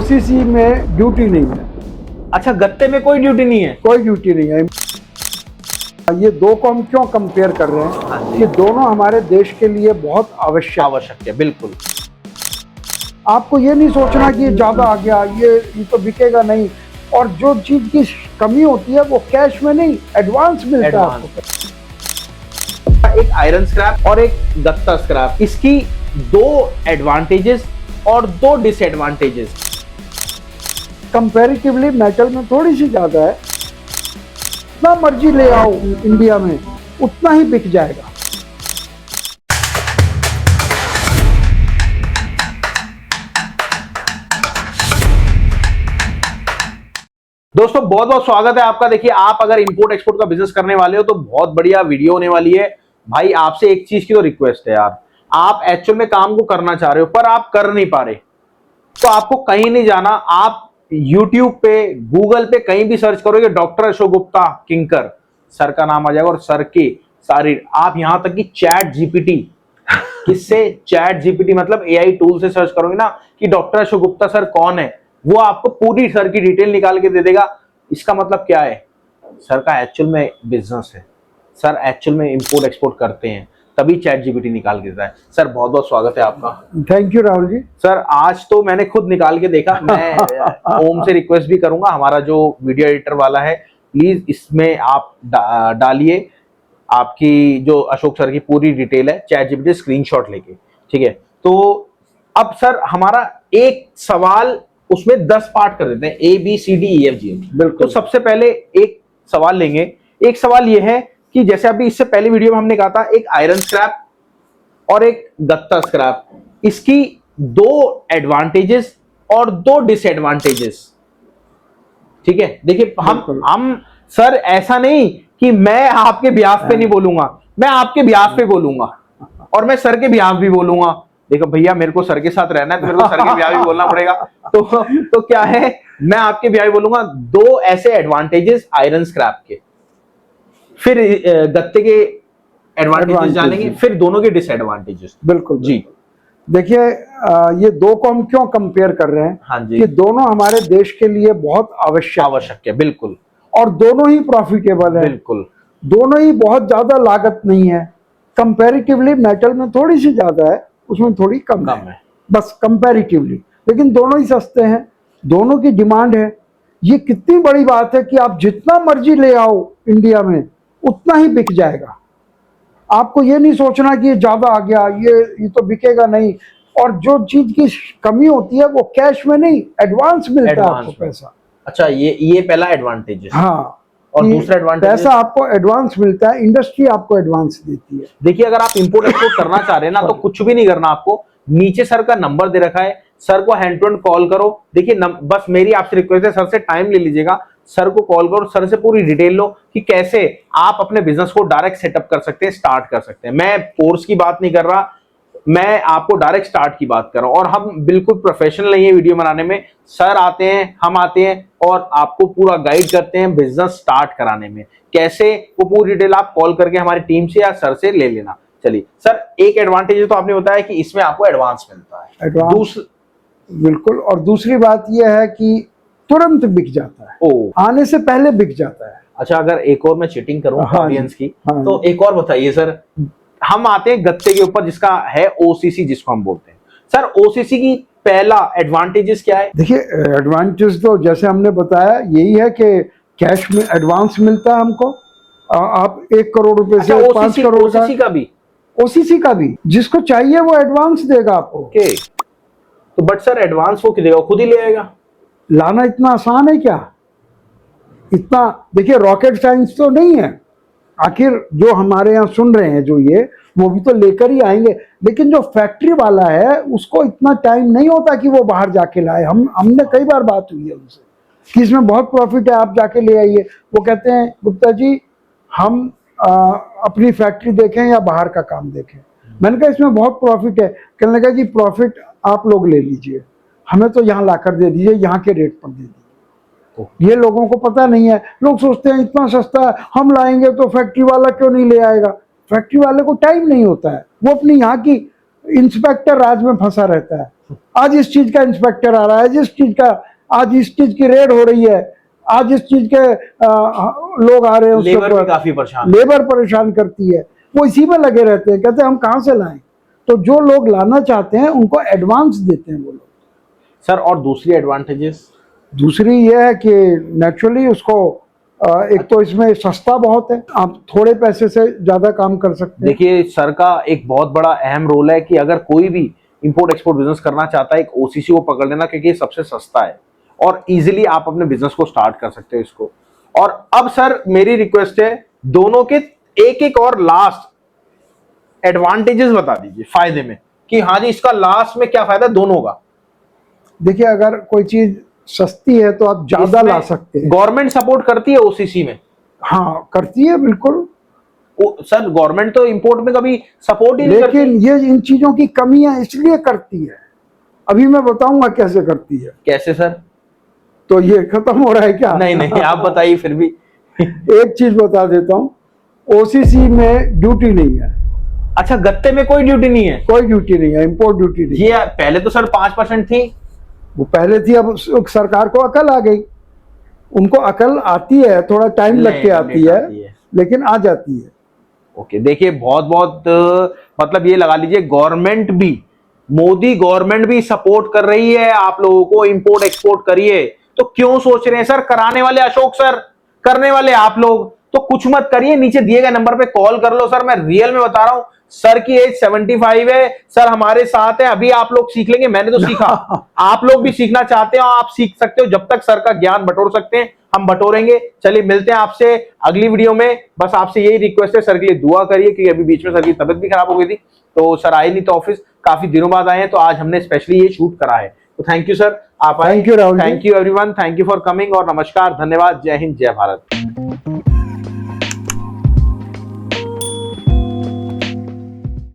OCC में duty नहीं है। अच्छा, गत्ते में कोई ड्यूटी नहीं है? कोई ड्यूटी नहीं है। ये दो को हम क्यों कंपेयर कर रहे हैं? हाँ जी। कि दोनों हमारे देश के लिए बहुत आवश्यक है, बिल्कुल। आपको ये नहीं सोचना कि ये ज्यादा आ गया, ये तो बिकेगा नहीं। और जो चीज की कमी होती है वो कैश में नहीं, एडवांस मिलता है आपको। एक आयरन स्क्रैप और एक गत्ता स्क्रैप, इसकी दो एडवांटेजेस और दो डिसएडवांटेजेस। कंपैरेटिवली मेटल में थोड़ी सी ज्यादा है। जितना मर्जी ले आओ इंडिया में उतना ही बिक जाएगा। दोस्तों बहुत बहुत स्वागत है आपका। देखिए, आप अगर इंपोर्ट एक्सपोर्ट का बिजनेस करने वाले हो तो बहुत बढ़िया वीडियो होने वाली है। भाई आपसे एक चीज की तो रिक्वेस्ट है यार, आप एक्चुअल में काम को करना चाह रहे हो पर आप कर नहीं पा रहे, तो आपको कहीं नहीं जाना। आप YouTube पे, गूगल पे कहीं भी सर्च करोगे डॉक्टर अशोक गुप्ता किंकर, सर का नाम आ जाएगा और सर की सारी, आप यहां तक कि चैट जीपीटी, किससे? चैट जीपीटी मतलब एआई टूल से सर्च करोगे ना कि डॉक्टर अशोक गुप्ता सर कौन है, वो आपको पूरी सर की डिटेल निकाल के दे देगा। इसका मतलब क्या है? सर का एक्चुअल में बिजनेस है, सर एक्चुअल में इंपोर्ट एक्सपोर्ट करते हैं, तभी चैट जीपीटी निकाल के देता है। सर बहुत बहुत स्वागत है आपका। Thank you Rahul ji. Sir आज तो मैंने खुद निकाल के देखा। मैं ओम से रिक्वेस्ट भी करूंगा, हमारा जो वीडियो एडिटर वाला है, प्लीज इसमें आप डालिए आपकी जो अशोक सर की पूरी डिटेल है, चैट जीपीटी स्क्रीनशॉट लेके, ठीक है? तो अब सर हमारा एक सवाल, उसमें 10 पार्ट कर देते हैं, ABCDEFG। बिल्कुल। तो सबसे पहले एक सवाल लेंगे। एक सवाल ये है कि जैसे अभी इससे पहले वीडियो में हमने कहा था, एक आयरन स्क्रैप और एक गत्ता स्क्रैप, इसकी दो एडवांटेजेस और दो डिसएडवांटेजेस, ठीक है? देखिए हम सर ऐसा नहीं कि मैं आपके बिहाफ पे नहीं बोलूंगा, मैं आपके बिहाफ पे बोलूंगा और मैं सर के बिहाफ भी बोलूंगा। देखो भैया, मेरे को सर के साथ रहना है तो मेरे को सर के बिहाफ भी बोलना पड़ेगा। तो क्या है, मैं आपके बिहाफ भी बोलूंगा। दो ऐसे एडवांटेजेस आयरन स्क्रैप के, फिर गत्ते के एडवांटेजेस जानेंगे, फिर दोनों के डिसएडवांटेजेस। बिल्कुल जी। देखिए, ये दो को हम क्यों कंपेयर कर रहे हैं? हाँ जी। कि दोनों हमारे देश के लिए बहुत आवश्यक है, बिल्कुल। और दोनों ही प्रॉफिटेबल है। बिल्कुल। दोनों ही बहुत ज्यादा लागत नहीं है। कंपैरेटिवली मेटल में थोड़ी सी ज्यादा है, उसमें थोड़ी कम है, बस कंपैरेटिवली। लेकिन दोनों ही सस्ते हैं, दोनों की डिमांड है। ये कितनी बड़ी बात है कि आप जितना मर्जी ले आओ इंडिया में उतना ही बिक जाएगा। आपको ये नहीं सोचना कि ये ज्यादा आ गया, ये तो बिकेगा नहीं। और जो चीज की कमी होती है वो कैश में नहीं, एडवांस मिलता है आपको पैसा। अच्छा, ये पहला एडवांटेज है। हाँ, और दूसरा एडवांटेज, पैसा आपको एडवांस मिलता है, इंडस्ट्री आपको एडवांस देती है। देखिए, अगर आप इंपोर्ट एक्सपोर्ट करना चाह रहे हैं ना, तो कुछ भी नहीं करना आपको। नीचे सर का नंबर दे रखा है, सर को हैंड टू हैंड कॉल करो। देखिए बस मेरी आपसे रिक्वेस्ट है, सर से टाइम ले लीजिएगा, सर को कॉल करो, सर से पूरी डिटेल लो कि कैसे आप अपने बिजनेस को डायरेक्ट सेटअप कर सकते हैं, स्टार्ट कर सकते हैं। मैं कोर्स की बात नहीं कर रहा, मैं आपको डायरेक्ट स्टार्ट की बात कर रहा हूं। और हम बिल्कुल प्रोफेशनल नहीं है वीडियो बनाने में। सर आते हैं, हम आते हैं और आपको पूरा गाइड करते हैं बिजनेस स्टार्ट कराने में। कैसे, वो पूरी डिटेल आप कॉल करके हमारी टीम से या सर से ले लेना। चलिए सर, एक एडवांटेज तो आपने बताया कि इसमें आपको एडवांस मिलता है। बिल्कुल। और दूसरी बात यह है कि तुरंत बिक जाता है, आने से पहले बिक जाता है। अच्छा, अगर एक और मैं चीटिंग करूं ऑडियंस की, हाँ, तो एक और बताइए सर। हम आते हैं गत्ते के ऊपर, जिसका है OCC, जिसको हम बोलते हैं। सर OCC की पहला एडवांटेजेस क्या है? देखिए, एडवांटेज तो जैसे हमने बताया यही है कि कैश में एडवांस मिलता है हमको। आप 1 करोड़ रुपए से 5 करोड़ OCC का भी जिसको चाहिए वो एडवांस देगा आपको। ओके। तो बट सर एडवांस वो देगा, खुद ही ले आएगा? लाना इतना आसान है क्या? इतना, देखिए रॉकेट साइंस तो नहीं है। आखिर जो हमारे यहाँ सुन रहे हैं, जो ये, वो भी तो लेकर ही आएंगे। लेकिन जो फैक्ट्री वाला है उसको इतना टाइम नहीं होता कि वो बाहर जाके लाए। हमने कई बार बात हुई है उनसे कि इसमें बहुत प्रॉफिट है, आप जाके ले आइए। वो कहते हैं गुप्ता जी, हम अपनी फैक्ट्री देखें या बाहर का काम देखें। मैंने कहा इसमें बहुत प्रॉफिट है। कहने लगा जी प्रॉफिट आप लोग ले लीजिए, हमें तो यहाँ लाकर दे दीजिए, यहाँ के रेट पर दे दीजिए। ये लोगों को पता नहीं है। लोग सोचते हैं इतना सस्ता है, हम लाएंगे तो फैक्ट्री वाला क्यों नहीं ले आएगा। फैक्ट्री वाले को टाइम नहीं होता है, वो अपनी यहाँ की इंस्पेक्टर राज में फंसा रहता है। आज इस चीज का इंस्पेक्टर आ रहा है, जिस चीज का, आज इस चीज की रेड हो रही है, आज इस चीज के लोग आ रहे हैं, उसके लेबर भी ऊपर काफी परेशान। लेबर परेशान करती है, वो इसी में लगे रहते हैं, कहते हैं हम कहाँ से लाएं। तो जो लोग लाना चाहते हैं उनको एडवांस देते हैं वो लोग। सर और दूसरी एडवांटेजेस? दूसरी ये है कि नेचुरली उसको एक तो इसमें सस्ता बहुत है, आप थोड़े पैसे से ज्यादा काम कर सकते हैं। देखिए सर का एक बहुत बड़ा अहम रोल है कि अगर कोई भी इंपोर्ट एक्सपोर्ट बिजनेस करना चाहता है, एक ओसीसी को पकड़ लेना, क्योंकि ये सबसे सस्ता है और इजीली आप अपने बिजनेस को स्टार्ट कर सकते हो इसको। और अब सर मेरी रिक्वेस्ट है, दोनों के एक एक और लास्ट एडवांटेजेस बता दीजिए फायदे में, कि हाँ जी इसका लास्ट में क्या फायदा दोनों का। देखिए अगर कोई चीज सस्ती है तो आप ज्यादा ला सकते हैं। गवर्नमेंट सपोर्ट करती है ओसीसी में? हाँ करती है बिल्कुल। सर गवर्नमेंट तो इंपोर्ट में कभी सपोर्ट ही नहीं करती। लेकिन ये इन चीजों की कमियां इसलिए करती है, अभी मैं बताऊंगा कैसे करती है। कैसे सर? तो ये खत्म हो रहा है क्या? नहीं नहीं आप बताइए फिर भी। एक चीज बता देता हूँ, ओसीसी में ड्यूटी नहीं है। अच्छा गत्ते में कोई ड्यूटी नहीं है? कोई ड्यूटी नहीं है, इंपोर्ट ड्यूटी नहीं। ये पहले तो सर 5% थी। वो पहले थी, अब सरकार को अकल आ गई। उनको अकल आती है, थोड़ा टाइम लग के आती है, लेकिन आ जाती है। ओके देखिए बहुत बहुत मतलब ये लगा लीजिए गवर्नमेंट भी, मोदी गवर्नमेंट भी सपोर्ट कर रही है आप लोगों को, इंपोर्ट एक्सपोर्ट करिए। तो क्यों सोच रहे हैं सर? कराने वाले अशोक सर, करने वाले आप लोग। तो कुछ मत करिए, नीचे दिए गए नंबर पे कॉल कर लो। सर मैं रियल में बता रहा हूं, सर की एज 75 है, सर हमारे साथ है, अभी आप लोग सीख लेंगे, मैंने तो सीखा। आप लोग भी सीखना चाहते हो, आप सीख सकते हो, जब तक सर का ज्ञान बटोर सकते हैं हम बटोरेंगे। चलिए मिलते हैं आपसे अगली वीडियो में। बस आपसे यही रिक्वेस्ट है, सर के लिए दुआ करिए, क्योंकि अभी बीच में सर की तबियत भी खराब हो गई थी, तो सर आए नहीं, तो ऑफिस काफी दिनों बाद आए हैं, तो आज हमने स्पेशली ये शूट करा है। तो थैंक यू सर, आप आए। Thank you Rahul, thank you everyone, thank you for coming, और नमस्कार, धन्यवाद, जय हिंद, जय भारत।